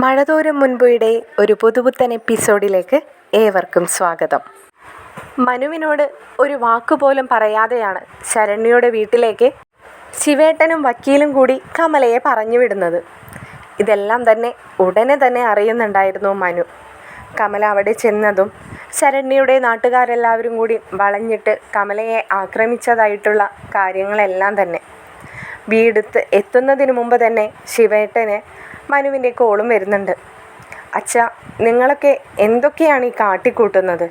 മഴതോരും മുൻപുയുടെ ഒരു പുതുപുത്തൻ എപ്പിസോഡിലേക്ക് ഏവർക്കും സ്വാഗതം. മനുവിനോട് ഒരു വാക്കുപോലും പറയാതെയാണ് ശരണ്യയുടെ വീട്ടിലേക്ക് ശിവേട്ടനും വക്കീലും കൂടി കമലയെ പറഞ്ഞു വിടുന്നത്. ഇതെല്ലാം തന്നെ ഉടനെ തന്നെ അറിയുന്നുണ്ടായിരുന്നു മനു. കമല അവിടെ ചെന്നതും ശരണ്യയുടെ നാട്ടുകാരെല്ലാവരും കൂടി വളഞ്ഞിട്ട് കമലയെ ആക്രമിച്ചതായിട്ടുള്ള കാര്യങ്ങളെല്ലാം തന്നെ വീടെടുത്ത് എത്തുന്നതിന് മുമ്പ് തന്നെ ശിവേട്ടന് മനുവിൻ്റെ കോളും വരുന്നുണ്ട്. അച്ഛാ, നിങ്ങളൊക്കെ എന്തൊക്കെയാണ് ഈ കാട്ടിക്കൂട്ടുന്നത്?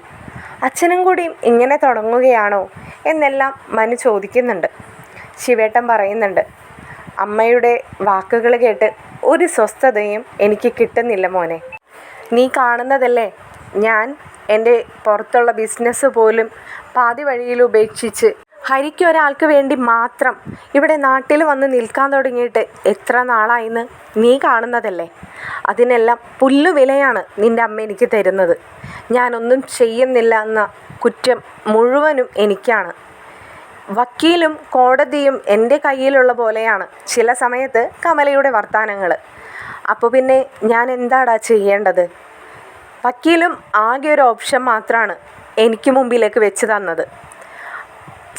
അച്ഛനും കൂടിയും ഇങ്ങനെ തുടങ്ങുകയാണോ എന്നെല്ലാം മനു ചോദിക്കുന്നുണ്ട്. ശിവേട്ടൻ പറയുന്നുണ്ട്, അമ്മയുടെ വാക്കുകൾ കേട്ട് ഒരു സ്വസ്ഥതയും എനിക്ക് കിട്ടുന്നില്ല മോനെ. നീ കാണുന്നതല്ലേ, ഞാൻ എൻ്റെ പുറത്തുള്ള ബിസിനസ് പോലും പാതി വഴിയിൽ ഉപേക്ഷിച്ച് ഹരിക്കൊരാൾക്ക് വേണ്ടി മാത്രം ഇവിടെ നാട്ടിൽ വന്ന് നിൽക്കാൻ തുടങ്ങിയിട്ട് എത്ര നാളായിന്ന് നീ കാണുന്നതല്ലേ. അതിനെല്ലാം പുല്ലുവിലയാണ് നിൻ്റെ അമ്മ എനിക്ക് തരുന്നത്. ഞാനൊന്നും ചെയ്യുന്നില്ല എന്ന കുറ്റം മുഴുവനും എനിക്കാണ്. വക്കീലും കോടതിയും എൻ്റെ കയ്യിലുള്ള പോലെയാണ് ചില സമയത്ത് കമലയുടെ വർത്തമാനങ്ങൾ. അപ്പോൾ പിന്നെ ഞാൻ എന്താടാ ചെയ്യേണ്ടത്? വക്കീലും ആകെ ഒരു ഓപ്ഷൻ മാത്രമാണ് എനിക്ക് മുമ്പിലേക്ക് വെച്ച് തന്നത്.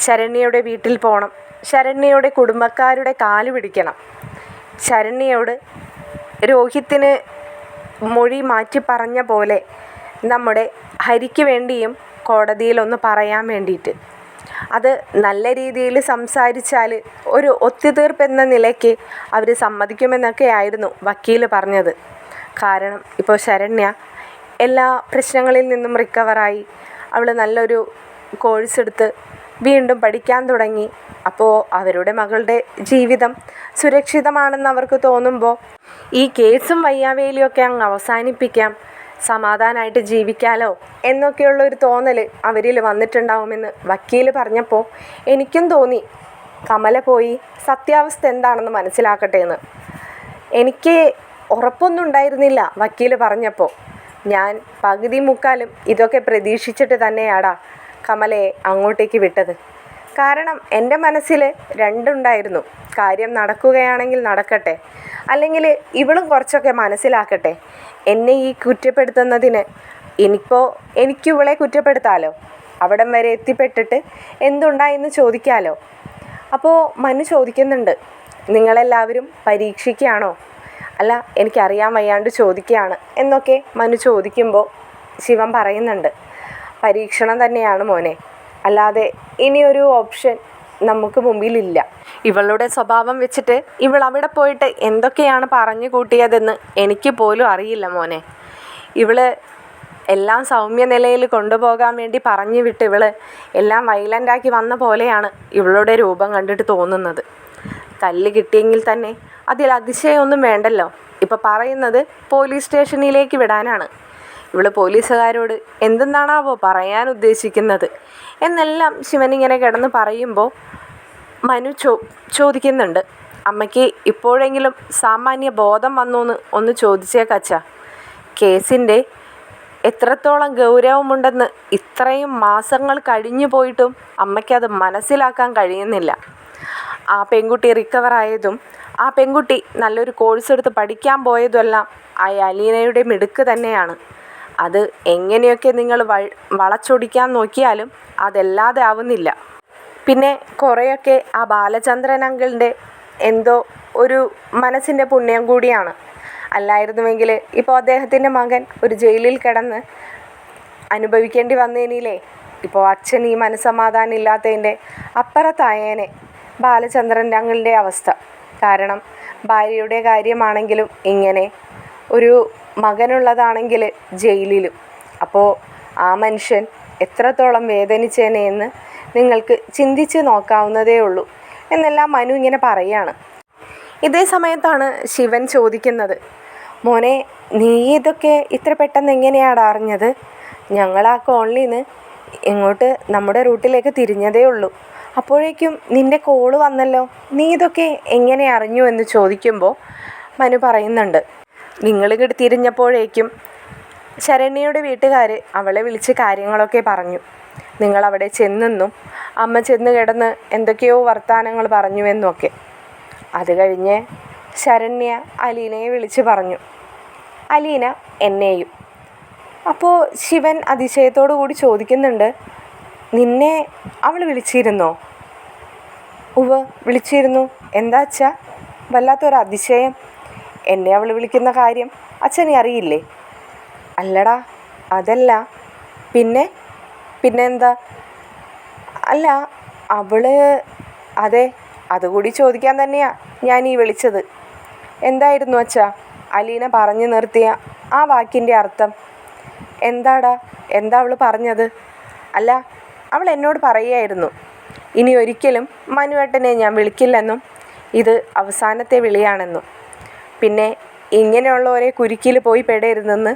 ശരണ്യയുടെ വീട്ടിൽ പോകണം, ശരണ്യയുടെ കുടുംബക്കാരുടെ കാല് പിടിക്കണം, ശരണ്യയോട് രോഹിത്തിന് മൊഴി മാറ്റി പറഞ്ഞ പോലെ നമ്മുടെ ഹരിക്ക് വേണ്ടിയും കോടതിയിലൊന്ന് പറയാൻ വേണ്ടിയിട്ട്. അത് നല്ല രീതിയിൽ സംസാരിച്ചാൽ ഒരു ഒത്തുതീർപ്പെന്ന നിലയ്ക്ക് അവർ സമ്മതിക്കുമെന്നൊക്കെയായിരുന്നു വക്കീൽ പറഞ്ഞത്. കാരണം ഇപ്പോൾ ശരണ്യ എല്ലാ പ്രശ്നങ്ങളിൽ നിന്നും റിക്കവറായി അവൾ നല്ലൊരു കോഴ്സ് എടുത്ത് വീണ്ടും പഠിക്കാൻ തുടങ്ങി. അപ്പോൾ അവരുടെ മകളുടെ ജീവിതം സുരക്ഷിതമാണെന്ന് അവർക്ക് തോന്നുമ്പോൾ ഈ കേസും വയ്യാവേലിയൊക്കെ അങ്ങ് അവസാനിപ്പിക്കാം, സമാധാനമായിട്ട് ജീവിക്കാലോ എന്നൊക്കെയുള്ളൊരു തോന്നൽ അവരിൽ വന്നിട്ടുണ്ടാവുമെന്ന് വക്കീൽ പറഞ്ഞപ്പോൾ എനിക്കും തോന്നി കമല പോയി സത്യാവസ്ഥ എന്താണെന്ന് മനസ്സിലാക്കട്ടെ എന്ന്. എനിക്ക് ഉറപ്പൊന്നും ഉണ്ടായിരുന്നില്ല വക്കീൽ പറഞ്ഞപ്പോൾ. ഞാൻ പകുതി മുക്കാലും ഇതൊക്കെ പ്രതീക്ഷിച്ചിട്ട് തന്നെയാടാ കമലയെ അങ്ങോട്ടേക്ക് വിട്ടത്. കാരണം എൻ്റെ മനസ്സിൽ രണ്ടുണ്ടായിരുന്നു. കാര്യം നടക്കുകയാണെങ്കിൽ നടക്കട്ടെ, അല്ലെങ്കിൽ ഇവളും കുറച്ചൊക്കെ മനസ്സിലാക്കട്ടെ. എന്നെ ഈ കുറ്റപ്പെടുത്തുന്നതിന് എനിക്ക് ഇവളെ കുറ്റപ്പെടുത്താമല്ലോ, അവിടം വരെ എത്തിപ്പെട്ടിട്ട് എന്തുണ്ടായെന്ന് ചോദിക്കാമല്ലോ. അപ്പോൾ മനു ചോദിക്കുന്നുണ്ട്, നിങ്ങളെല്ലാവരും പരീക്ഷിക്കുകയാണോ? അല്ല, എനിക്കറിയാൻ വയ്യാണ്ട് ചോദിക്കുകയാണ് എന്നൊക്കെ മനു ചോദിക്കുമ്പോൾ ശിവൻ പറയുന്നുണ്ട്, പരീക്ഷണം തന്നെയാണ് മോനെ, അല്ലാതെ ഇനിയൊരു ഓപ്ഷൻ നമുക്ക് മുമ്പിലില്ല. ഇവളുടെ സ്വഭാവം വെച്ചിട്ട് ഇവൾ അവിടെ പോയിട്ട് എന്തൊക്കെയാണ് പറഞ്ഞു കൂട്ടിയതെന്ന് എനിക്ക് പോലും അറിയില്ല മോനെ. ഇവള് എല്ലാം സൗമ്യ നിലയിൽ കൊണ്ടുപോകാൻ വേണ്ടി പറഞ്ഞു വിട്ട് ഇവള് എല്ലാം വയലൻ്റാക്കി വന്ന പോലെയാണ് ഇവളുടെ രൂപം കണ്ടിട്ട് തോന്നുന്നത്. തല്ല് കിട്ടിയെങ്കിൽ തന്നെ അതിൽ അതിശയമൊന്നും വേണ്ടല്ലോ. ഇപ്പോൾ പറയുന്നത് പോലീസ് സ്റ്റേഷനിലേക്ക് വിടാനാണ്. ഇവള് പോലീസുകാരോട് എന്തെന്നാണാവോ പറയാൻ ഉദ്ദേശിക്കുന്നത് എന്നെല്ലാം ശിവനിങ്ങനെ കിടന്ന് പറയുമ്പോൾ മനു ചോദിക്കുന്നുണ്ട്, അമ്മയ്ക്ക് ഇപ്പോഴെങ്കിലും സാമാന്യ ബോധം വന്നോന്ന് ഒന്ന് ചോദിച്ചേക്കച്ച. കേസിൻ്റെ എത്രത്തോളം ഗൗരവമുണ്ടെന്ന് ഇത്രയും മാസങ്ങൾ കഴിഞ്ഞു പോയിട്ടും അമ്മയ്ക്കത് മനസ്സിലാക്കാൻ കഴിയുന്നില്ല. ആ പെൺകുട്ടി റിക്കവറായതും ആ പെൺകുട്ടി നല്ലൊരു കോഴ്സ് എടുത്ത് പഠിക്കാൻ പോയതുമെല്ലാം ആ അലീനയുടെ മിടുക്ക് തന്നെയാണ്. അത് എങ്ങനെയൊക്കെ നിങ്ങൾ വളച്ചൊടിക്കാൻ നോക്കിയാലും അതല്ലാതെ ആവുന്നില്ല. പിന്നെ കുറേയൊക്കെ ആ ബാലചന്ദ്രൻ അങ്കിളിൻ്റെ എന്തോ ഒരു മനസ്സിൻ്റെ പുണ്യം കൂടിയാണ്. അല്ലായിരുന്നുവെങ്കിൽ ഇപ്പോൾ അദ്ദേഹത്തിൻ്റെ മകൻ ഒരു ജയിലിൽ കിടന്ന് അനുഭവിക്കേണ്ടി വന്നേനില്ലേ. ഇപ്പോൾ അച്ഛൻ ഈ മനസ്സമാധാനം ഇല്ലാത്തതിൻ്റെ അപ്പുറത്തായേനെ ബാലചന്ദ്രൻ അങ്കിളിൻ്റെ അവസ്ഥ. കാരണം ഭാര്യയുടെ കാര്യമാണെങ്കിലും ഇങ്ങനെ, ഒരു മകനുള്ളതാണെങ്കിൽ ജയിലിലും. അപ്പോൾ ആ മനുഷ്യൻ എത്രത്തോളം വേദനിച്ചേനെ എന്ന് നിങ്ങൾക്ക് ചിന്തിച്ച് നോക്കാവുന്നതേ ഉള്ളൂ എന്നെല്ലാം മനു ഇങ്ങനെ പറയാണ്. ഇതേ സമയത്താണ് ശിവൻ ചോദിക്കുന്നത്, മോനെ, നീ ഇതൊക്കെ ഇത്ര പെട്ടെന്ന് എങ്ങനെയാണ് അറിഞ്ഞത്? ഞങ്ങൾ ആ കോളനിയിൽ നിന്ന് ഇങ്ങോട്ട് നമ്മുടെ റൂട്ടിലേക്ക് തിരിഞ്ഞതേ ഉള്ളൂ, അപ്പോഴേക്കും നിൻ്റെ കോള് വന്നല്ലോ, നീ ഇതൊക്കെ എങ്ങനെ അറിഞ്ഞു എന്ന് ചോദിക്കുമ്പോൾ മനു പറയുന്നുണ്ട്, നിങ്ങളിങ്ങോട്ട് തിരിഞ്ഞപ്പോഴേക്കും ശരണ്യയുടെ വീട്ടുകാർ അവളെ വിളിച്ച് കാര്യങ്ങളൊക്കെ പറഞ്ഞു. നിങ്ങളവിടെ ചെന്നെന്നും അമ്മ ചെന്ന് കിടന്ന് എന്തൊക്കെയോ വർത്തമാനങ്ങൾ പറഞ്ഞുവെന്നൊക്കെ. അത് കഴിഞ്ഞ് ശരണ്യ അലീനയെ വിളിച്ച് പറഞ്ഞു, അലീന എന്നെയും. അപ്പോൾ ശിവൻ അതിശയത്തോടു കൂടി ചോദിക്കുന്നുണ്ട്, നിന്നെ അവൾ വിളിച്ചിരുന്നോ? ഉവ്വ് വിളിച്ചിരുന്നു. എന്താ അച്ഛാ വല്ലാത്തൊരു അതിശയം? എന്നെ അവൾ വിളിക്കുന്ന കാര്യം അച്ഛനെ അറിയില്ലേ? അല്ലടാ അതല്ല. പിന്നെ എന്താ? അല്ല അവള് അതെ, അതുകൂടി ചോദിക്കാൻ തന്നെയാ ഞാൻ ഈ വിളിച്ചത്. എന്തായിരുന്നു അച്ഛാ അലീന പറഞ്ഞു നിർത്തിയ ആ വാക്കിൻ്റെ അർത്ഥം? എന്താടാ, എന്താ അവൾ പറഞ്ഞത്? അല്ല, അവൾ എന്നോട് പറയുകയായിരുന്നു, ഇനി ഒരിക്കലും മനുവേട്ടനെ ഞാൻ വിളിക്കില്ലെന്നും ഇത് അവസാനത്തെ വിളിയാണെന്നും. പിന്നെ ഇങ്ങനെയുള്ള ഒരേ കുരുക്കിൽ പോയി പെടരുതെന്ന്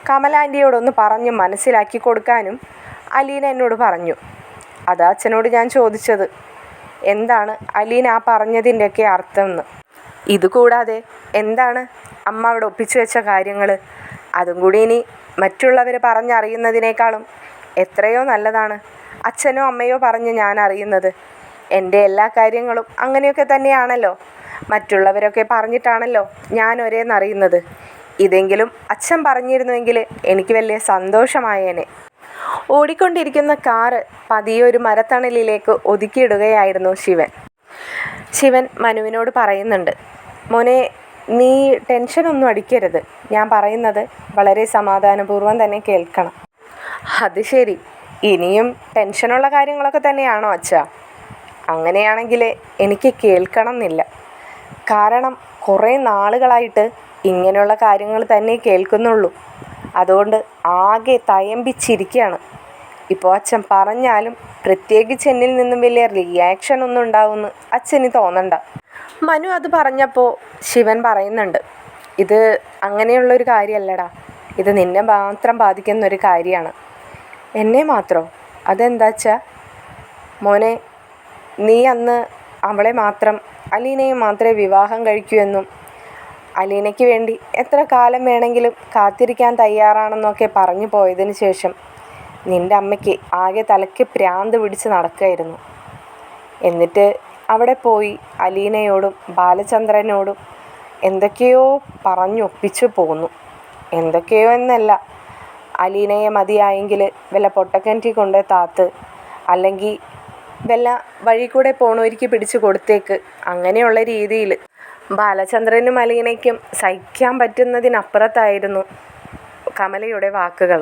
കമലാൻ്റിയോടൊന്ന് പറഞ്ഞ് മനസ്സിലാക്കി കൊടുക്കാനും അലീന എന്നോട് പറഞ്ഞു. അതാ അച്ഛനോട് ഞാൻ ചോദിച്ചത്, എന്താണ് അലീന ആ പറഞ്ഞതിൻ്റെയൊക്കെ അർത്ഥം എന്ന്. ഇതുകൂടാതെ എന്താണ് അമ്മ അവിടെ ഒപ്പിച്ചു വെച്ച കാര്യങ്ങൾ? അതും കൂടി ഇനി മറ്റുള്ളവർ പറഞ്ഞറിയുന്നതിനേക്കാളും എത്രയോ നല്ലതാണ് അച്ഛനോ അമ്മയോ പറഞ്ഞ് ഞാൻ അറിയുന്നത്. എൻ്റെ എല്ലാ കാര്യങ്ങളും അങ്ങനെയൊക്കെ തന്നെയാണല്ലോ. മറ്റുള്ളവരൊക്കെ പറഞ്ഞിട്ടാണല്ലോ ഞാൻ ഒരേന്നറിയുന്നത്. ഇതെങ്കിലും അച്ഛൻ പറഞ്ഞിരുന്നുവെങ്കിൽ എനിക്ക് വലിയ സന്തോഷമായേനെ. ഓടിക്കൊണ്ടിരിക്കുന്ന കാറ് പതിയെ ഒരു മരത്തണലിലേക്ക് ഒതുക്കിയിടുകയായിരുന്നു ശിവൻ മനുവിനോട് പറയുന്നുണ്ട്, മോനെ നീ ടെൻഷനൊന്നും അടിക്കരുത്. ഞാൻ പറയുന്നത് വളരെ സമാധാനപൂർവ്വം തന്നെ കേൾക്കണം. അത് ശരി, ഇനിയും ടെൻഷനുള്ള കാര്യങ്ങളൊക്കെ തന്നെയാണോ അച്ഛാ? അങ്ങനെയാണെങ്കിൽ എനിക്ക് കേൾക്കണം എന്നില്ല. കാരണം കുറേ നാളുകളായിട്ട് ഇങ്ങനെയുള്ള കാര്യങ്ങൾ തന്നെ കേൾക്കുന്നുള്ളൂ. അതുകൊണ്ട് ആകെ തയമ്പിച്ചിരിക്കുകയാണ്. ഇപ്പോൾ അച്ഛൻ പറഞ്ഞാലും പ്രത്യേകിച്ച് എന്നിൽ നിന്നും വലിയ റിയാക്ഷൻ ഒന്നും ഉണ്ടാവുമെന്ന് അച്ഛന് തോന്നണ്ട. മനു അത് പറഞ്ഞപ്പോൾ ശിവൻ പറയുന്നുണ്ട്, ഇത് അങ്ങനെയുള്ളൊരു കാര്യമല്ലടാ. ഇത് നിന്നെ മാത്രം ബാധിക്കുന്നൊരു കാര്യമാണ്. എന്നെ മാത്രമോ? അതെന്താച്ചാ മോനെ, നീ അന്ന് അവളെ മാത്രം, അലീനയെ മാത്രമേ വിവാഹം കഴിക്കൂ എന്നും അലീനയ്ക്ക് വേണ്ടി എത്ര കാലം വേണമെങ്കിലും കാത്തിരിക്കാൻ തയ്യാറാണെന്നൊക്കെ പറഞ്ഞു പോയതിന് ശേഷം നിൻ്റെ അമ്മയ്ക്ക് ആകെ തലയ്ക്ക് ഭ്രാന്ത് പിടിച്ച് നടക്കുകയായിരുന്നു. എന്നിട്ട് അവിടെ പോയി അലീനയോടും ബാലചന്ദ്രനോടും എന്തൊക്കെയോ പറഞ്ഞൊപ്പിച്ചു പോന്നു. എന്തൊക്കെയോ എന്നല്ല, അലീനയെ മതിയായെങ്കിൽ വല്ല പൊട്ടക്കിണറ്റിൽ കൊണ്ട് താത്ത്, അല്ലെങ്കിൽ വല്ല വഴി കൂടെ പോണവർക്ക് പിടിച്ചു കൊടുത്തേക്ക്, അങ്ങനെയുള്ള രീതിയിൽ. ബാലചന്ദ്രനും അലീനയ്ക്കും സഹിക്കാൻ പറ്റുന്നതിനപ്പുറത്തായിരുന്നു കമലയുടെ വാക്കുകൾ.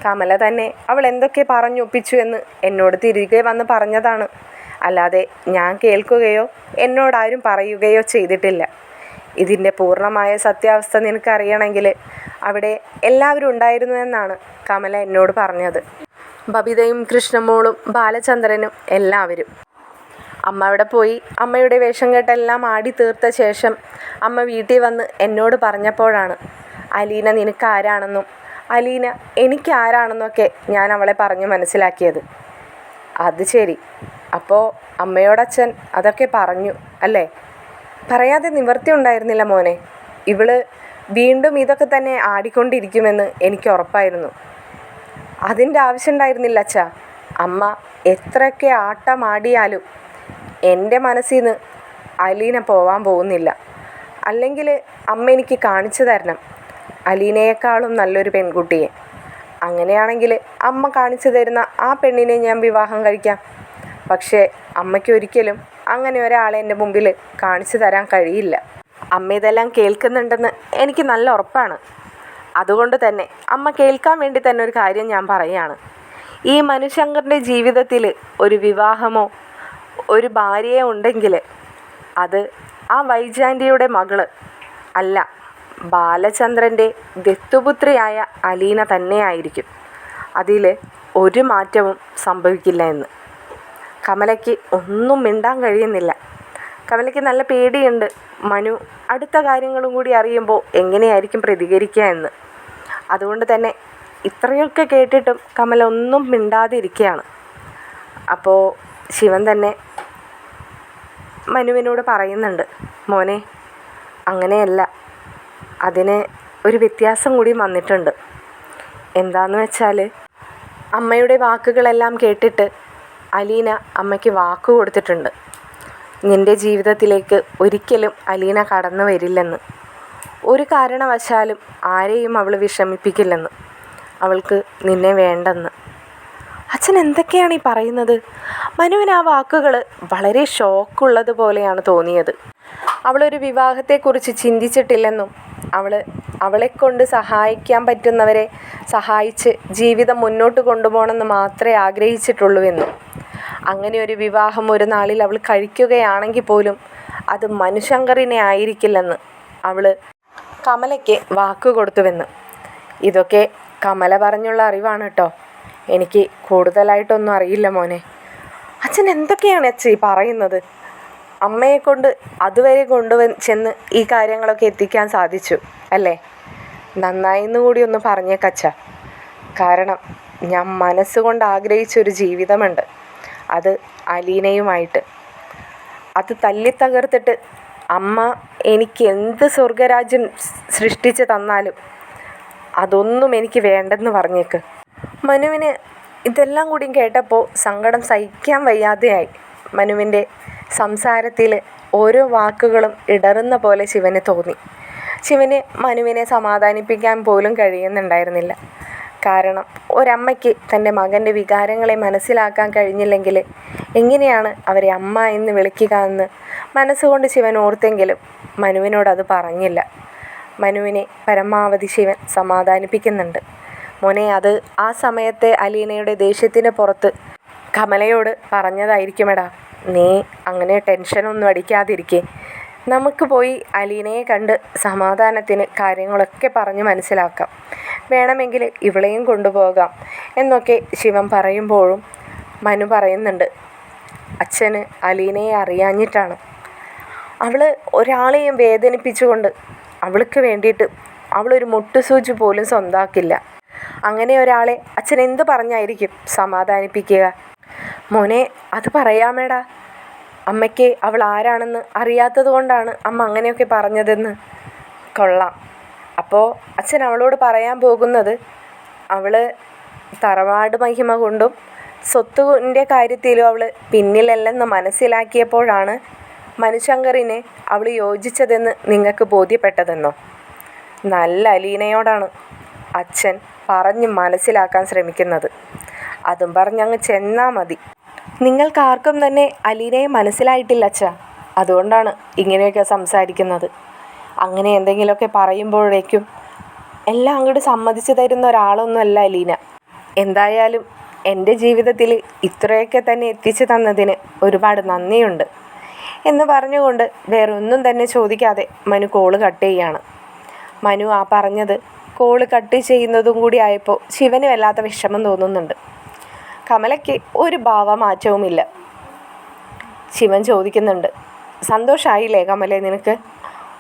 കമല തന്നെ അവൾ എന്തൊക്കെ പറഞ്ഞൊപ്പിച്ചു എന്ന് എന്നോട് തിരികെ വന്ന് പറഞ്ഞതാണ്. അല്ലാതെ ഞാൻ കേൾക്കുകയോ എന്നോടാരും പറയുകയോ ചെയ്തിട്ടില്ല. ഇതിൻ്റെ പൂർണ്ണമായ സത്യാവസ്ഥ നിനക്കറിയണമെങ്കിൽ അവിടെ എല്ലാവരും ഉണ്ടായിരുന്നു എന്നാണ് കമല എന്നോട് പറഞ്ഞത്. ബബിതയും കൃഷ്ണമോളും ബാലചന്ദ്രനും എല്ലാവരും. അമ്മ അവിടെ പോയി അമ്മയുടെ വേഷം കെട്ടെല്ലാം ആടി തീർത്ത ശേഷം അമ്മ വീട്ടിൽ വന്ന് എന്നോട് പറഞ്ഞപ്പോഴാണ് അലീന നിനക്കാരാണെന്നും അലീന എനിക്കാരാണെന്നൊക്കെ ഞാൻ അവളെ പറഞ്ഞ് മനസ്സിലാക്കിയത്. അത് ശരി, അപ്പോൾ അമ്മയോടച്ഛൻ അതൊക്കെ പറഞ്ഞു അല്ലേ? പറയാതെ നിവൃത്തി ഉണ്ടായിരുന്നില്ല മോനെ. ഇവള് വീണ്ടും ഇതൊക്കെ തന്നെ ആടിക്കൊണ്ടിരിക്കുമെന്ന് എനിക്ക് ഉറപ്പായിരുന്നു. അതിൻ്റെ ആവശ്യം ഉണ്ടായിരുന്നില്ല അച്ഛാ. അമ്മ എത്രയൊക്കെ ആട്ടമാടിയാലും എൻ്റെ മനസ്സിൽ നിന്ന് അലീന പോവാൻ പോകുന്നില്ല. അല്ലെങ്കിൽ അമ്മ എനിക്ക് കാണിച്ചു തരണം അലീനയേക്കാളും നല്ലൊരു പെൺകുട്ടിയെ. അങ്ങനെയാണെങ്കിൽ അമ്മ കാണിച്ചു തരുന്ന ആ പെണ്ണിനെ ഞാൻ വിവാഹം കഴിക്കാം. പക്ഷേ അമ്മയ്ക്ക് ഒരിക്കലും അങ്ങനെ ഒരാളെ എൻ്റെ മുമ്പിൽ കാണിച്ചു തരാൻ കഴിയില്ല. അമ്മ ഇതെല്ലാം കേൾക്കുന്നുണ്ടെന്ന് എനിക്ക് നല്ല ഉറപ്പാണ്. അതുകൊണ്ട് തന്നെ അമ്മ കേൾക്കാൻ വേണ്ടി തന്നെ ഒരു കാര്യം ഞാൻ പറയുകയാണ്. ഈ മനുശങ്കറിൻ്റെ ജീവിതത്തിൽ ഒരു വിവാഹമോ ഒരു ഭാര്യയോ ഉണ്ടെങ്കിൽ അത് ആ വൈജാൻ്റിയുടെ മകള് അല്ല, ബാലചന്ദ്രൻ്റെ ദത്തുപുത്രിയായ അലീന തന്നെയായിരിക്കും. അതിൽ ഒരു മാറ്റവും സംഭവിക്കില്ല എന്ന്. കമലയ്ക്ക് ഒന്നും മിണ്ടാൻ കഴിയുന്നില്ല. കമലയ്ക്ക് നല്ല പേടിയുണ്ട്, മനു അടുത്ത കാര്യങ്ങളും കൂടി അറിയുമ്പോൾ എങ്ങനെയായിരിക്കും പ്രതികരിക്കുക എന്ന്. അതുകൊണ്ട് തന്നെ ഇത്രയൊക്കെ കേട്ടിട്ടും കമല ഒന്നും മിണ്ടാതെ ഇരിക്കുകയാണ്. അപ്പോൾ ശിവൻ തന്നെ മനുവിനോട് പറയുന്നുണ്ട്, മോനെ അങ്ങനെയല്ല, അതിന് ഒരു വ്യത്യാസം കൂടി വന്നിട്ടുണ്ട്. എന്താന്ന് വെച്ചാൽ അമ്മയുടെ വാക്കുകളെല്ലാം കേട്ടിട്ട് അലീന അമ്മയ്ക്ക് വാക്ക് കൊടുത്തിട്ടുണ്ട്. നിൻ്റെ ജീവിതത്തിലേക്ക് ഒരിക്കലും അലീന കടന്നു വരില്ലെന്ന്. ഒരു കാരണവശാലും ആരെയും അവൾ വിഷമിപ്പിക്കില്ലെന്ന്, അവൾക്ക് നിന്നെ വേണ്ടെന്ന്. അച്ഛൻ എന്തൊക്കെയാണ് ഈ പറയുന്നത്? മനുവിന് ആ വാക്കുകൾ വളരെ ഷോക്കുള്ളതുപോലെയാണ് തോന്നിയത്. അവളൊരു വിവാഹത്തെക്കുറിച്ച് ചിന്തിച്ചിട്ടില്ലെന്നും അവളെക്കൊണ്ട് സഹായിക്കാൻ പറ്റുന്നവരെ സഹായിച്ച് ജീവിതം മുന്നോട്ട് കൊണ്ടുപോകണമെന്ന് മാത്രമേ ആഗ്രഹിച്ചിട്ടുള്ളൂവെന്നും, അങ്ങനെ ഒരു വിവാഹം ഒരു നാളിൽ അവൾ കഴിക്കുകയാണെങ്കിൽ പോലും അത് മനുശങ്കറിനെ ആയിരിക്കില്ലെന്ന് അവൾ കമലയ്ക്ക് വാക്ക് കൊടുത്തുവെന്ന്. ഇതൊക്കെ കമല പറഞ്ഞുള്ള അറിവാണ് കേട്ടോ. എനിക്ക് കൂടുതലായിട്ടൊന്നും അറിയില്ല മോനെ. അച്ഛൻ എന്തൊക്കെയാണ് അച്ഛൻ ഈ പറയുന്നത്? അമ്മയെക്കൊണ്ട് അതുവരെ ചെന്ന് ഈ കാര്യങ്ങളൊക്കെ എത്തിക്കാൻ സാധിച്ചു അല്ലേ? നന്നായിന്ന് കൂടി ഒന്ന് പറഞ്ഞേക്കച്ഛ. കാരണം ഞാൻ മനസ്സുകൊണ്ട് ആഗ്രഹിച്ചൊരു ജീവിതമുണ്ട്, അത് അലീനയുമായിട്ട്. അത് തല്ലിത്തകർത്തിട്ട് അമ്മ എനിക്ക് എന്ത് സ്വർഗരാജ്യം സൃഷ്ടിച്ച് തന്നാലും അതൊന്നും എനിക്ക് വേണ്ടെന്ന് പറഞ്ഞേക്ക്. മനുവിന് ഇതെല്ലാം കൂടി കേട്ടപ്പോൾ സങ്കടം സഹിക്കാൻ വയ്യാതെയായി. മനുവിൻ്റെ സംസാരത്തിൽ ഓരോ വാക്കുകളും ഇടറുന്ന പോലെ ശിവന് തോന്നി. ശിവന് മനുവിനെ സമാധാനിപ്പിക്കാൻ പോലും കഴിയുന്നുണ്ടായിരുന്നില്ല. കാരണം ഒരമ്മയ്ക്ക് തൻ്റെ മകൻ്റെ വികാരങ്ങളെ മനസ്സിലാക്കാൻ കഴിഞ്ഞില്ലെങ്കിൽ എങ്ങനെയാണ് അവരെ അമ്മ എന്ന് വിളിക്കുക എന്ന് മനസ്സുകൊണ്ട് ശിവൻ ഓർത്തെങ്കിലും മനുവിനോടത് പറഞ്ഞില്ല. മനുവിനെ പരമാവധി ശിവൻ സമാധാനിപ്പിക്കുന്നുണ്ട്. മോനെ, അത് ആ സമയത്തെ അലീനയുടെ ദേഷ്യത്തിന് പുറത്ത് കമലയോട് പറഞ്ഞതായിരിക്കുമെടാ. നീ അങ്ങനെ ടെൻഷനൊന്നും അടിക്കാതിരിക്കേ. നമുക്ക് പോയി അലീനയെ കണ്ട് സമാധാനത്തിന് കാര്യങ്ങളൊക്കെ പറഞ്ഞ് മനസ്സിലാക്കാം. വേണമെങ്കിൽ ഇവളെയും കൊണ്ടുപോകാം എന്നൊക്കെ ശിവൻ പറയുമ്പോഴും മനു പറയുന്നുണ്ട്, അച്ഛന് അലീനയെ അറിയാഞ്ഞിട്ടാണ്. അവൾ ഒരാളെയും വേദനിപ്പിച്ചുകൊണ്ട് അവൾക്ക് വേണ്ടിയിട്ട് അവളൊരു മുട്ടുസൂചി പോലും സ്വന്തമാക്കില്ല. അങ്ങനെ ഒരാളെ അച്ഛൻ എന്ത് പറഞ്ഞായിരിക്കും സമാധാനിപ്പിക്കുക? മോനെ, അത് പറയാമേടാ. അമ്മയ്ക്ക് അവൾ ആരാണെന്ന് അറിയാത്തത് കൊണ്ടാണ് അമ്മ അങ്ങനെയൊക്കെ പറഞ്ഞതെന്ന്. കൊള്ളാം. അപ്പോൾ അച്ഛൻ അവളോട് പറയാൻ പോകുന്നത് അവൾ തറവാട് മഹിമ കൊണ്ടും സ്വത്തിൻ്റെ കാര്യത്തിലും അവൾ പിന്നിലല്ലെന്ന് മനസ്സിലാക്കിയപ്പോഴാണ് മനുശങ്കറിനെ അവൾ യോജിച്ചതെന്ന് നിങ്ങൾക്ക് ബോധ്യപ്പെട്ടതെന്നോ? നല്ല അലീനയോടാണ് അച്ഛൻ പറഞ്ഞ് മനസ്സിലാക്കാൻ ശ്രമിക്കുന്നത്. അതും പറഞ്ഞങ്ങ് ചെന്നാൽ മതി. നിങ്ങൾക്കാർക്കും തന്നെ അലീനയെ മനസ്സിലായിട്ടില്ല അച്ഛാ, അതുകൊണ്ടാണ് ഇങ്ങനെയൊക്കെ സംസാരിക്കുന്നത്. അങ്ങനെ എന്തെങ്കിലുമൊക്കെ പറയുമ്പോഴേക്കും എല്ലാം അങ്ങോട്ട് സമ്മതിച്ചു തരുന്ന ഒരാളൊന്നുമല്ല അലീന. എന്തായാലും എൻ്റെ ജീവിതത്തിൽ ഇത്രയൊക്കെ തന്നെ എത്തിച്ചു തന്നതിന് ഒരുപാട് നന്ദിയുണ്ട് എന്ന് പറഞ്ഞുകൊണ്ട് വേറെ ഒന്നും തന്നെ ചോദിക്കാതെ മനു കോള് കട്ട് ചെയ്യാണ്. മനു ആ പറഞ്ഞത് കോള് കട്ട് ചെയ്യുന്നതും കൂടി ആയപ്പോൾ ശിവന് വല്ലാത്ത വിഷമം തോന്നുന്നുണ്ട്. കമലയ്ക്ക് ഒരു ഭാവമാറ്റവുമില്ല. ശിവൻ ചോദിക്കുന്നുണ്ട്, സന്തോഷമായില്ലേ കമലേ നിനക്ക്?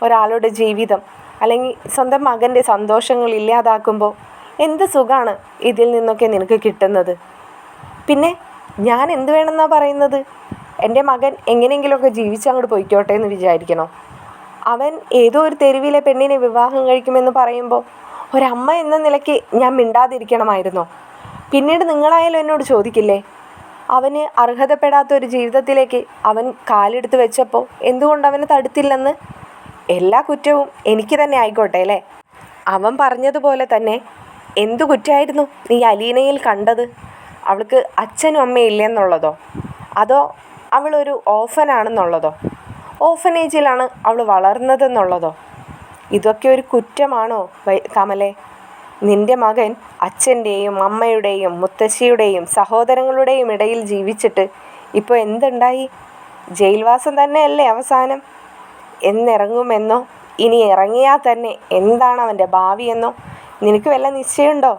ഒരാളുടെ ജീവിതം അല്ലെങ്കിൽ സ്വന്തം മകൻ്റെ സന്തോഷങ്ങൾ ഇല്ലാതാക്കുമ്പോൾ എന്ത് സുഖമാണ് ഇതിൽ നിന്നൊക്കെ നിനക്ക് കിട്ടുന്നത്? പിന്നെ ഞാൻ എന്ത് വേണമെന്നാണ് പറയുന്നത്? എൻ്റെ മകൻ എങ്ങനെയെങ്കിലുമൊക്കെ ജീവിച്ചങ്ങോട്ട് പോയിക്കോട്ടെ എന്ന് വിചാരിക്കണോ? അവൻ ഏതോ ഒരു തെരുവിലെ പെണ്ണിനെ വിവാഹം കഴിക്കുമെന്ന് പറയുമ്പോൾ ഒരമ്മ എന്ന നിലയ്ക്ക് ഞാൻ മിണ്ടാതിരിക്കണമായിരുന്നോ? പിന്നീട് നിങ്ങളായാലും എന്നോട് ചോദിക്കില്ലേ, അവന് അർഹതപ്പെടാത്തൊരു ജീവിതത്തിലേക്ക് അവൻ കാലെടുത്ത് വെച്ചപ്പോൾ എന്തുകൊണ്ട് അവനെ തടുത്തില്ലെന്ന്? എല്ലാ കുറ്റവും എനിക്ക് തന്നെ ആയിക്കോട്ടെ അല്ലേ? അവൻ പറഞ്ഞതുപോലെ തന്നെ എന്തു കുറ്റമായിരുന്നു നീ അലീനയിൽ കണ്ടത്? അവൾക്ക് അച്ഛനും അമ്മയില്ലെന്നുള്ളതോ? അതോ അവളൊരു ഓർഫനാണെന്നുള്ളതോ? ഓർഫനേജിലാണ് അവൾ വളർന്നതെന്നുള്ളതോ? ഇതൊക്കെ ഒരു കുറ്റമാണോ കമലേ? നിൻ്റെ മകൻ അച്ഛൻ്റെയും അമ്മയുടെയും മുത്തശ്ശിയുടെയും സഹോദരങ്ങളുടെയും ഇടയിൽ ജീവിച്ചിട്ട് ഇപ്പോൾ എന്തുണ്ടായി? ജയിൽവാസം തന്നെയല്ലേ അവസാനം? എന്നിറങ്ങുമെന്നോ ഇനി ഇറങ്ങിയാൽ തന്നെ എന്താണ് അവൻ്റെ ഭാവിയെന്നോ നിനക്ക് വല്ല നിശ്ചയമുണ്ടോ?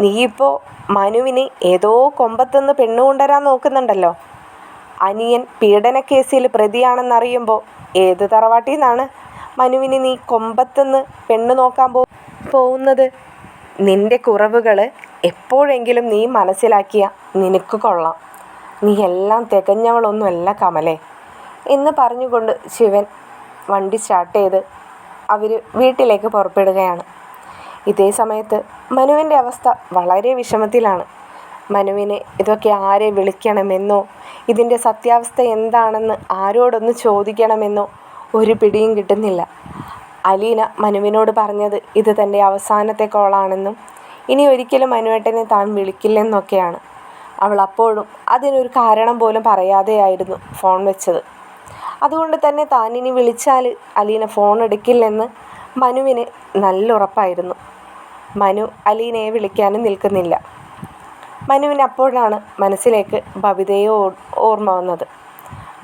നീയിപ്പോൾ മനുവിന് ഏതോ കൊമ്പത്തുനിന്ന് പെണ്ണുകൊണ്ടുവരാൻ നോക്കുന്നുണ്ടല്ലോ. അനിയൻ പീഡനക്കേസിൽ പ്രതിയാണെന്നറിയുമ്പോൾ ഏത് തറവാട്ടിൽ നിന്നാണ് മനുവിന് നീ കൊമ്പത്തുനിന്ന് പെണ്ണ് നോക്കാൻ പോകുന്നത്? നിൻ്റെ കുറവുകൾ എപ്പോഴെങ്കിലും നീ മനസ്സിലാക്കിയ നിനക്ക് കൊള്ളാം. നീ എല്ലാം തികഞ്ഞവളൊന്നുമല്ല കമലേ എന്ന് പറഞ്ഞുകൊണ്ട് ശിവൻ വണ്ടി സ്റ്റാർട്ട് ചെയ്ത് അവർ വീട്ടിലേക്ക് പുറപ്പെടുകയാണ്. ഇതേ സമയത്ത് മനുവിൻ്റെ അവസ്ഥ വളരെ വിഷമത്തിലാണ്. മനുവിന് ഇതൊക്കെ ആരെ വിളിക്കണമെന്നോ ഇതിൻ്റെ സത്യാവസ്ഥ എന്താണെന്ന് ആരോടൊന്ന് ചോദിക്കണമെന്നോ ഒരു പിടിയും കിട്ടുന്നില്ല. അലീന മനുവിനോട് പറഞ്ഞത് ഇത് തൻ്റെ അവസാനത്തെ കോളാണെന്നും ഇനി ഒരിക്കലും മനുവേട്ടനെ താൻ വിളിക്കില്ലെന്നൊക്കെയാണ്. അവൾ അപ്പോഴും അതിനൊരു കാരണം പോലും പറയാതെയായിരുന്നു ഫോൺ വെച്ചത്. അതുകൊണ്ട് തന്നെ താനിനി വിളിച്ചാൽ അലീന ഫോൺ എടുക്കില്ലെന്ന് മനുവിന് നല്ല ഉറപ്പായിരുന്നു. മനു അലീനയെ വിളിക്കാനും നിൽക്കുന്നില്ല. മനുവിന് അപ്പോഴാണ് മനസ്സിലേക്ക് ബബിതയെ ഓർമ്മ വന്നത്.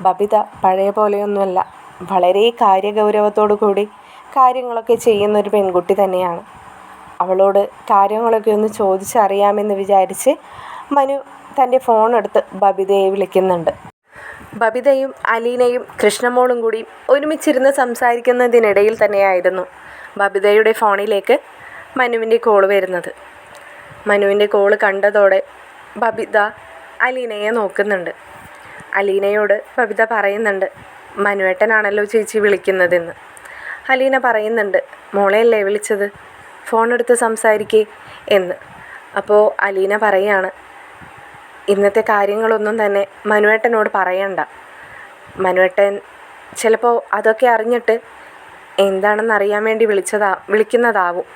ബബിത പഴയ പോലെയൊന്നുമല്ല, വളരെ കാര്യഗൗരവത്തോടു കൂടി കാര്യങ്ങളൊക്കെ ചെയ്യുന്നൊരു പെൺകുട്ടി തന്നെയാണ്. അവളോട് കാര്യങ്ങളൊക്കെ ഒന്ന് ചോദിച്ചറിയാമെന്ന് വിചാരിച്ച് മനു തൻ്റെ ഫോണെടുത്ത് ബബിതയെ വിളിക്കുന്നുണ്ട്. ബബിതയും അലീനയും കൃഷ്ണമോളും കൂടി ഒരുമിച്ചിരുന്ന് സംസാരിക്കുന്നതിനിടയിൽ തന്നെയായിരുന്നു ബബിതയുടെ ഫോണിലേക്ക് മനുവിൻ്റെ കോള് വരുന്നത്. മനുവിൻ്റെ കോള് കണ്ടതോടെ ബബിത അലീനയെ നോക്കുന്നുണ്ട്. അലീനയോട് ബബിത പറയുന്നുണ്ട്, മനുവേട്ടനാണല്ലോ ചേച്ചി വിളിക്കുന്നതെന്ന്. അലീന പറയുന്നുണ്ട്, മോളെയല്ലേ വിളിച്ചത്, ഫോണെടുത്ത് സംസാരിക്കേ എന്ന്. അപ്പോൾ അലീന പറയാണ്, ഇന്നത്തെ കാര്യങ്ങളൊന്നും തന്നെ മനുവേട്ടനോട് പറയണ്ട. മനുവേട്ടൻ ചിലപ്പോൾ അതൊക്കെ അറിഞ്ഞിട്ട് എന്താണെന്ന് അറിയാൻ വേണ്ടി വിളിക്കുന്നതാവും.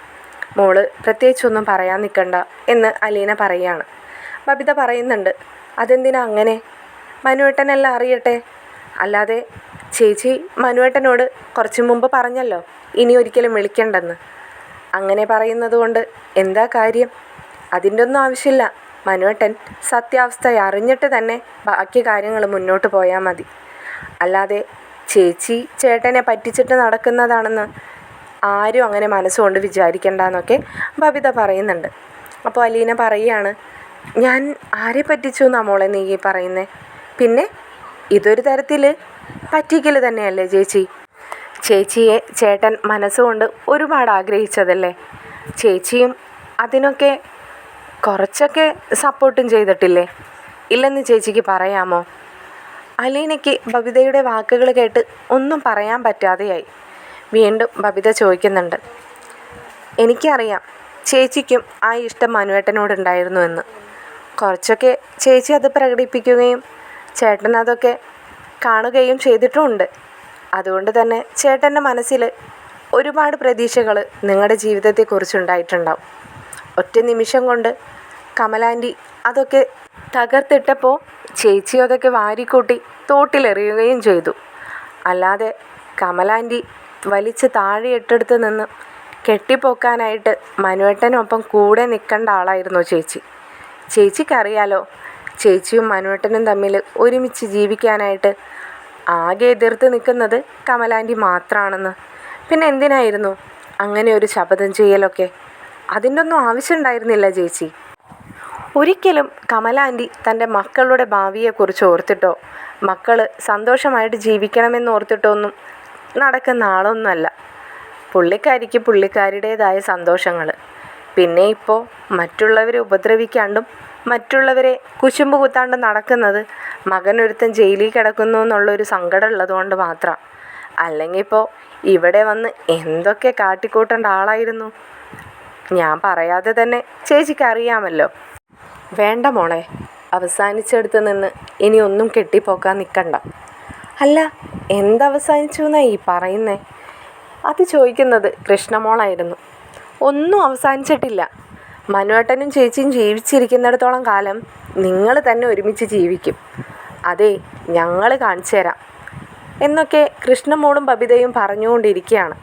മോള് പ്രത്യേകിച്ചൊന്നും പറയാൻ നിൽക്കണ്ട എന്ന് അലീന പറയുകയാണ്. ബബിത പറയുന്നുണ്ട്, അതെന്തിനാ അങ്ങനെ? മനുവേട്ടനെല്ലാം അറിയട്ടെ. അല്ലാതെ ചേച്ചി മനുവേട്ടനോട് കുറച്ച് മുമ്പ് പറഞ്ഞല്ലോ ഇനി ഒരിക്കലും വിളിക്കണ്ടെന്ന്. അങ്ങനെ പറയുന്നത് കൊണ്ട് എന്താ കാര്യം? അതിൻ്റെ ഒന്നും ആവശ്യമില്ല. മനുവേട്ടൻ സത്യാവസ്ഥ അറിഞ്ഞിട്ട് തന്നെ ബാക്കി കാര്യങ്ങൾ മുന്നോട്ട് പോയാൽ മതി. അല്ലാതെ ചേച്ചി ചേട്ടനെ പറ്റിച്ചിട്ട് നടക്കുന്നതാണെന്ന് ആരും അങ്ങനെ മനസ്സുകൊണ്ട് വിചാരിക്കണ്ടെന്നൊക്കെ ബബിത പറയുന്നുണ്ട്. അപ്പോൾ അലീന പറയുകയാണ്, ഞാൻ ആരെ പറ്റിച്ചു എന്നാ മോളെ നീ പറയുന്നേ? പിന്നെ ഇതൊരു തരത്തിൽ പറ്റിക്കൽ തന്നെയല്ലേ ചേച്ചി? ചേച്ചിയെ ചേട്ടൻ മനസ്സുകൊണ്ട് ഒരുപാട് ആഗ്രഹിച്ചതല്ലേ? ചേച്ചിയും അതിനൊക്കെ കുറച്ചൊക്കെ സപ്പോർട്ടും ചെയ്തിട്ടില്ലേ? ഇല്ലെന്ന് ചേച്ചിക്ക് പറയാമോ? അലീനയ്ക്ക് ബബിതയുടെ വാക്കുകൾ കേട്ട് ഒന്നും പറയാൻ പറ്റാതെയായി. വീണ്ടും ബബിത ചോദിക്കുന്നുണ്ട്, എനിക്കറിയാം ചേച്ചിക്കും ആ ഇഷ്ടം മനുവേട്ടനോടുണ്ടായിരുന്നു എന്ന്. കുറച്ചൊക്കെ ചേച്ചി അത് പ്രകടിപ്പിക്കുകയും ചേട്ടൻ അതൊക്കെ കാണുകയും ചെയ്തിട്ടുമുണ്ട്. അതുകൊണ്ട് തന്നെ ചേട്ടൻ്റെ മനസ്സിൽ ഒരുപാട് പ്രതീക്ഷകൾ നിങ്ങളുടെ ജീവിതത്തെക്കുറിച്ചുണ്ടായിട്ടുണ്ടാവും. ഒറ്റ നിമിഷം കൊണ്ട് കമലാൻ്റി അതൊക്കെ തകർത്തിട്ടപ്പോൾ ചേച്ചി അതൊക്കെ വാരിക്കൂട്ടി തോട്ടിലെറിയുകയും ചെയ്തു. അല്ലാതെ കമലാൻ്റി വലിച്ച് താഴെ ഇട്ടെടുത്ത് നിന്ന് കെട്ടിപ്പോക്കാനായിട്ട് മനുവേട്ടനൊപ്പം കൂടെ നിൽക്കേണ്ട ആളായിരുന്നു ചേച്ചി. ചേച്ചിക്കറിയാലോ, ചേച്ചിയും മനുവേട്ടനും തമ്മിൽ ഒരുമിച്ച് ജീവിക്കാനായിട്ട് ആകെ എതിർത്ത് നിൽക്കുന്നത് കമലാൻ്റി മാത്രമാണെന്ന്. പിന്നെ എന്തിനായിരുന്നു അങ്ങനെ ഒരു ശപഥം ചെയ്യലൊക്കെ? അതിൻ്റെ ഒന്നും ആവശ്യമുണ്ടായിരുന്നില്ല ചേച്ചി. ഒരിക്കലും കമലാൻ്റി തൻ്റെ മക്കളുടെ ഭാവിയെക്കുറിച്ച് ഓർത്തിട്ടോ മക്കൾ സന്തോഷമായിട്ട് ജീവിക്കണമെന്ന് ഓർത്തിട്ടോ ഒന്നും നടക്കുന്ന ആളൊന്നുമല്ല. പുള്ളിക്കാരിക്ക് പുള്ളിക്കാരുടേതായ സന്തോഷങ്ങൾ. പിന്നെ ഇപ്പോൾ മറ്റുള്ളവരെ ഉപദ്രവിക്കാണ്ടും മറ്റുള്ളവരെ കുശുമ്പ് കുത്താണ്ടും നടക്കുന്നത് മകനൊരുത്തൻ ജയിലിൽ കിടക്കുന്നു എന്നുള്ളൊരു സങ്കടം ഉള്ളതുകൊണ്ട് മാത്രം. അല്ലെങ്കിൽ ഇപ്പോൾ ഇവിടെ വന്ന് എന്തൊക്കെ കാട്ടിക്കൂട്ടേണ്ട ആളായിരുന്നു. ഞാൻ പറയാതെ തന്നെ ചേച്ചിക്ക് അറിയാമല്ലോ. വേണ്ട മോളെ, അവസാനിച്ചെടുത്ത് നിന്ന് ഇനി ഒന്നും കെട്ടിപ്പോക്കാൻ നിൽക്കണ്ട. അല്ല, എന്തവസാനിച്ചു എന്നാണ് ഈ പറയുന്നേ? അത് ചോദിക്കുന്നത് കൃഷ്ണമോളായിരുന്നു. ഒന്നും അവസാനിച്ചിട്ടില്ല. മനുവേട്ടനും ചേച്ചിയും ജീവിച്ചിരിക്കുന്നിടത്തോളം കാലം നിങ്ങൾ തന്നെ ഒരുമിച്ച് ജീവിക്കും. അതെ, ഞങ്ങൾ കാണിച്ചു തരാം എന്നൊക്കെ കൃഷ്ണമോളും ബബിതയും പറഞ്ഞുകൊണ്ടിരിക്കുകയാണ്.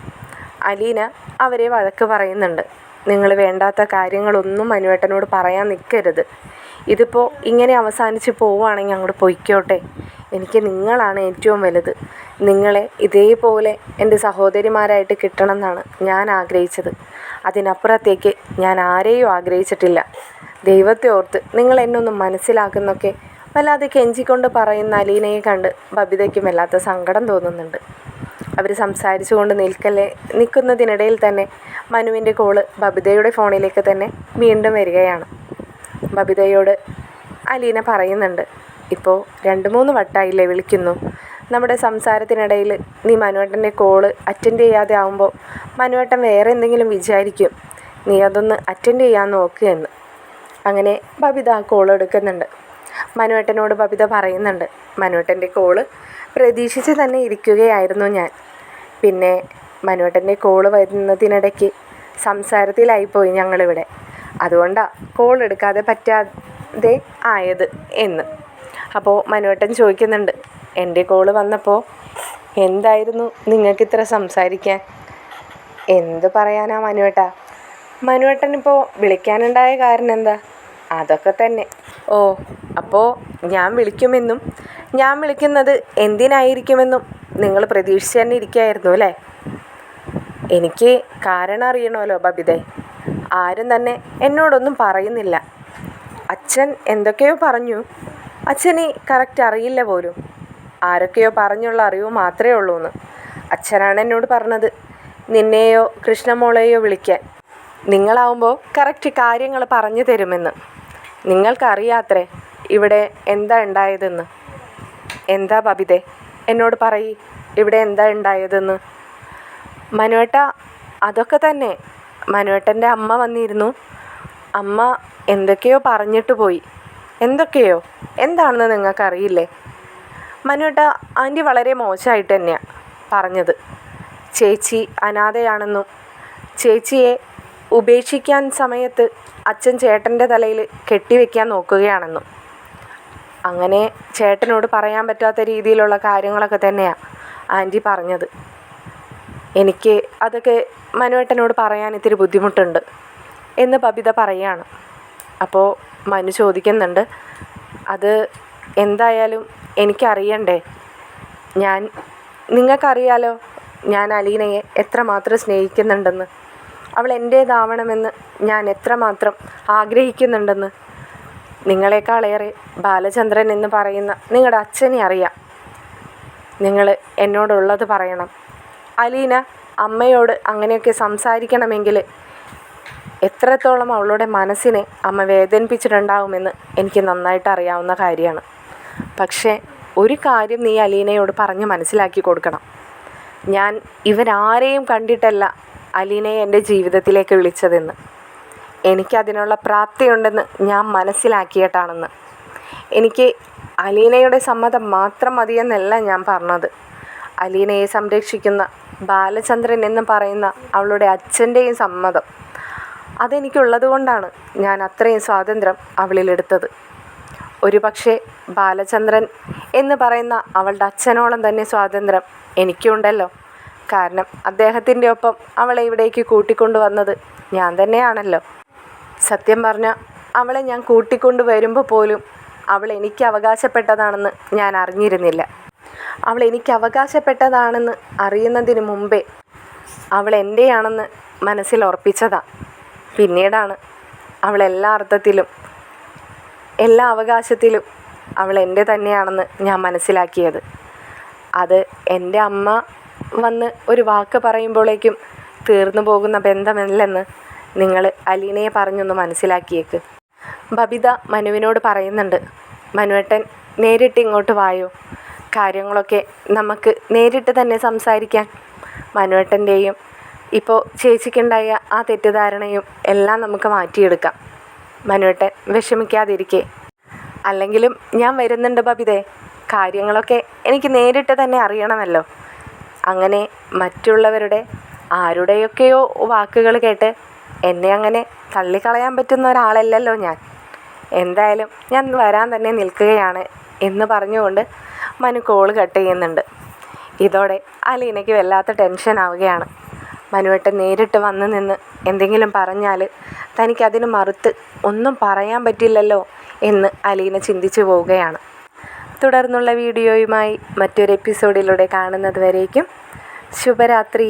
അലീന അവരെ വഴക്ക് പറയുന്നുണ്ട്. നിങ്ങൾ വേണ്ടാത്ത കാര്യങ്ങളൊന്നും മനുവേട്ടനോട് പറയാൻ നിൽക്കരുത്. ഇതിപ്പോൾ ഇങ്ങനെ അവസാനിച്ച് പോവുകയാണെങ്കിൽ അങ്ങോട്ട് പൊയ്ക്കോട്ടെ. എനിക്ക് നിങ്ങളാണ് ഏറ്റവും വലുത്. നിങ്ങളെ ഇതേപോലെ എൻ്റെ സഹോദരിമാരായിട്ട് കിട്ടണം എന്നാണ് ഞാൻ ആഗ്രഹിച്ചത്. അതിനപ്പുറത്തേക്ക് ഞാൻ ആരെയും ആഗ്രഹിച്ചിട്ടില്ല. ദൈവത്തെ ഓർത്ത് നിങ്ങൾ എന്നെ ഒന്ന് മനസ്സിലാക്കുന്നൊക്കെ വല്ലാതെ കെഞ്ചിക്കൊണ്ട് പറയുന്ന അലീനയെ കണ്ട് ബബിതയ്ക്കും വല്ലാത്ത സങ്കടം തോന്നുന്നുണ്ട്. അവർ സംസാരിച്ചു കൊണ്ട് നിൽക്കുന്നതിനിടയിൽ തന്നെ മനുവിൻ്റെ കോള് ബബിതയുടെ ഫോണിലേക്ക് തന്നെ വീണ്ടും വരികയാണ്. ബബിതയോട് അലീന പറയുന്നുണ്ട്, ഇപ്പോൾ 2-3 വട്ടമായില്ലേ വിളിക്കുന്നു. നമ്മുടെ സംസാരത്തിനിടയിൽ നീ മനുവേട്ടൻ്റെ കോള് അറ്റൻഡ് ചെയ്യാതെ ആകുമ്പോൾ മനുവേട്ടൻ വേറെ എന്തെങ്കിലും വിചാരിക്കും. നീ അതൊന്ന് അറ്റൻഡ് ചെയ്യാൻ നോക്കുക എന്ന്. അങ്ങനെ ബബിത ആ കോൾ എടുക്കുന്നുണ്ട്. മനുവേട്ടനോട് ബബിത പറയുന്നുണ്ട്, മനുവേട്ടൻ്റെ കോള് പ്രതീക്ഷിച്ച് തന്നെ ഇരിക്കുകയായിരുന്നു ഞാൻ. പിന്നെ മനുവേട്ടൻ്റെ കോള് വരുന്നതിനിടയ്ക്ക് സംസാരത്തിലായിപ്പോയി ഞങ്ങളിവിടെ. അതുകൊണ്ടാണ് കോൾ എടുക്കാതെ പറ്റാതെ ആയത് എന്ന്. അപ്പോൾ മനുവേട്ടൻ ചോദിക്കുന്നുണ്ട്, എൻ്റെ കോള് വന്നപ്പോൾ എന്തായിരുന്നു നിങ്ങൾക്കിത്ര സംസാരിക്കാൻ? എന്ത് പറയാനാ മനുവേട്ടാ? മനുവേട്ടനിപ്പോൾ വിളിക്കാനുണ്ടായ കാരണം എന്താ? അതൊക്കെ തന്നെ. ഓ, അപ്പോൾ ഞാൻ വിളിക്കുമെന്നും ഞാൻ വിളിക്കുന്നത് എന്തിനായിരിക്കുമെന്നും നിങ്ങൾ പ്രതീക്ഷിച്ച് തന്നെ ഇരിക്കുകയായിരുന്നു അല്ലേ? എനിക്ക് കാരണം അറിയണമല്ലോ ബബിതേ. ആരും തന്നെ എന്നോടൊന്നും പറയുന്നില്ല. അച്ഛൻ എന്തൊക്കെയോ പറഞ്ഞു. അച്ഛന് കറക്റ്റ് അറിയില്ല പോലും. ആരൊക്കെയോ പറഞ്ഞുള്ള അറിവ് മാത്രമേ ഉള്ളൂ എന്ന്. അച്ഛനാണ് എന്നോട് പറഞ്ഞത് നിന്നെയോ കൃഷ്ണമോളെയോ വിളിക്കാൻ. നിങ്ങളാവുമ്പോൾ കറക്റ്റ് കാര്യങ്ങൾ പറഞ്ഞു തരുമെന്ന്. നിങ്ങൾക്കറിയാത്രേ ഇവിടെ എന്താ ഉണ്ടായതെന്ന്. എന്താ ബബിതേ, എന്നോട് പറയ്, ഇവിടെ എന്താ ഉണ്ടായതെന്ന്. മനുവേട്ട, അതൊക്കെ തന്നെ. മനുവേട്ടൻ്റെ അമ്മ വന്നിരുന്നു. അമ്മ എന്തൊക്കെയോ പറഞ്ഞിട്ട് പോയി. എന്തൊക്കെയോ? എന്താണെന്ന് നിങ്ങൾക്കറിയില്ലേ? മനുവേട്ട, ആൻറ്റി വളരെ മോശമായിട്ട് തന്നെയാണ് പറഞ്ഞത്. ചേച്ചി അനാഥയാണെന്നും ചേച്ചിയെ ഉപേക്ഷിക്കാൻ സമയത്ത് അച്ഛൻ ചേട്ടൻ്റെ തലയിൽ കെട്ടിവെക്കാൻ നോക്കുകയാണെന്നും. അങ്ങനെ ചേട്ടനോട് പറയാൻ പറ്റാത്ത രീതിയിലുള്ള കാര്യങ്ങളൊക്കെ തന്നെയാണ് ആൻറ്റി പറഞ്ഞത്. എനിക്ക് അതൊക്കെ മനുവേട്ടനോട് പറയാൻ ഇത്തിരി ബുദ്ധിമുട്ടുണ്ട് എന്ന് ബബിത പറയുകയാണ്. അപ്പോൾ മനു ചോദിക്കുന്നുണ്ട്, അത് എന്തായാലും എനിക്കറിയണ്ടേ? നിങ്ങൾക്കറിയാലോ ഞാൻ അലീനയെ എത്രമാത്രം സ്നേഹിക്കുന്നുണ്ടെന്ന്. അവൾ എൻ്റേതാവണമെന്ന് ഞാൻ എത്രമാത്രം ആഗ്രഹിക്കുന്നുണ്ടെന്ന്. നിങ്ങളെക്കാളേറെ ബാലചന്ദ്രൻ എന്ന് പറയുന്ന നിങ്ങളുടെ അച്ഛനെ അറിയാം. നിങ്ങൾ എന്നോടുള്ളത് പറയണം. അലീന അമ്മയോട് അങ്ങനെയൊക്കെ സംസാരിക്കണമെങ്കിൽ എത്രത്തോളം അവളുടെ മനസ്സിനെ അമ്മ വേദനിപ്പിച്ചിട്ടുണ്ടാവുമെന്ന് എനിക്ക് നന്നായിട്ട് അറിയാവുന്ന കാര്യമാണ്. പക്ഷേ ഒരു കാര്യം നീ അലീനയോട് പറഞ്ഞ് മനസ്സിലാക്കി കൊടുക്കണം. ഞാൻ ഇവരാരെയും കണ്ടിട്ടല്ല അലീനയെ എൻ്റെ ജീവിതത്തിലേക്ക് വിളിച്ചതെന്ന്. എനിക്കതിനുള്ള പ്രാപ്തിയുണ്ടെന്ന് ഞാൻ മനസ്സിലാക്കിയിട്ടാണെന്ന്. എനിക്ക് അലീനയുടെ സമ്മതം മാത്രം മതിയെന്നല്ല ഞാൻ പറഞ്ഞത്. അലീനയെ സംരക്ഷിക്കുന്ന ബാലചന്ദ്രൻ എന്ന് പറയുന്ന അവളുടെ അച്ഛൻ്റെയും സമ്മതം അതെനിക്കുള്ളത് കൊണ്ടാണ് ഞാൻ അത്രയും സ്വാതന്ത്ര്യം അവളിലെടുത്തത്. ഒരു പക്ഷേ ബാലചന്ദ്രൻ എന്ന് പറയുന്ന അവളുടെ അച്ഛനോളം തന്നെ സ്വാതന്ത്ര്യം എനിക്കുണ്ടല്ലോ. കാരണം അദ്ദേഹത്തിൻ്റെ ഒപ്പം അവളെ ഇവിടേക്ക് കൂട്ടിക്കൊണ്ടു വന്നത് ഞാൻ തന്നെയാണല്ലോ. സത്യം പറഞ്ഞാൽ അവളെ ഞാൻ കൂട്ടിക്കൊണ്ട് വരുമ്പോൾ പോലും അവൾ എനിക്ക് അവകാശപ്പെട്ടതാണെന്ന് ഞാൻ അറിഞ്ഞിരുന്നില്ല. അവൾ എനിക്ക് അവകാശപ്പെട്ടതാണെന്ന് അറിയുന്നതിന് മുമ്പേ അവൾ എൻ്റെയാണെന്ന് മനസ്സിൽ ഉറപ്പിച്ചതാണ്. പിന്നീടാണ് അവൾ എല്ലാ അർത്ഥത്തിലും എല്ലാ അവകാശത്തിലും അവൾ എൻ്റെ തന്നെയാണെന്ന് ഞാൻ മനസ്സിലാക്കിയത്. അത് എൻ്റെ അമ്മ വന്ന് ഒരു വാക്ക് പറയുമ്പോഴേക്കും തീർന്നു പോകുന്ന ബന്ധമല്ലെന്ന് നിങ്ങൾ അലീനയെ പറഞ്ഞൊന്ന് മനസ്സിലാക്കിയേക്ക്. ബബിത മനുവിനോട് പറയുന്നുണ്ട്, മനുവേട്ടൻ നേരിട്ട് ഇങ്ങോട്ട് വായോ, കാര്യങ്ങളൊക്കെ നമുക്ക് നേരിട്ട് തന്നെ സംസാരിക്കാൻ. മനുവേട്ടൻ്റെയും ഇപ്പോൾ ചേച്ചിക്കുണ്ടായ ആ തെറ്റിദ്ധാരണയും എല്ലാം നമുക്ക് മാറ്റിയെടുക്കാം. മനുവേട്ടൻ വിഷമിക്കാതിരിക്കേ. അല്ലെങ്കിലും ഞാൻ വരുന്നുണ്ട് ബബിതേ. കാര്യങ്ങളൊക്കെ എനിക്ക് നേരിട്ട് തന്നെ അറിയണമല്ലോ. അങ്ങനെ മറ്റുള്ളവരുടെ ആരുടെയൊക്കെയോ വാക്കുകൾ കേട്ട് എന്നെ അങ്ങനെ തള്ളിക്കളയാൻ പറ്റുന്ന ഒരാളല്ലല്ലോ ഞാൻ. എന്തായാലും ഞാൻ വരാൻ തന്നെ നിൽക്കുകയാണ് എന്ന് പറഞ്ഞുകൊണ്ട് മനു കോള് കട്ട് ചെയ്യുന്നുണ്ട്. ഇതോടെ അലീനയ്ക്ക് വല്ലാത്ത ടെൻഷൻ ആവുകയാണ്. മനുവേട്ടൻ നേരിട്ട് വന്ന് നിന്ന് എന്തെങ്കിലും പറഞ്ഞാൽ തനിക്കതിന് മറുത്ത് ഒന്നും പറയാൻ പറ്റില്ലല്ലോ എന്ന് അലീന ചിന്തിച്ചു പോവുകയാണ്. തുടർന്നുള്ള വീഡിയോയുമായി മറ്റൊരു എപ്പിസോഡിലൂടെ കാണുന്നത് വരേക്കും ശുഭരാത്രി.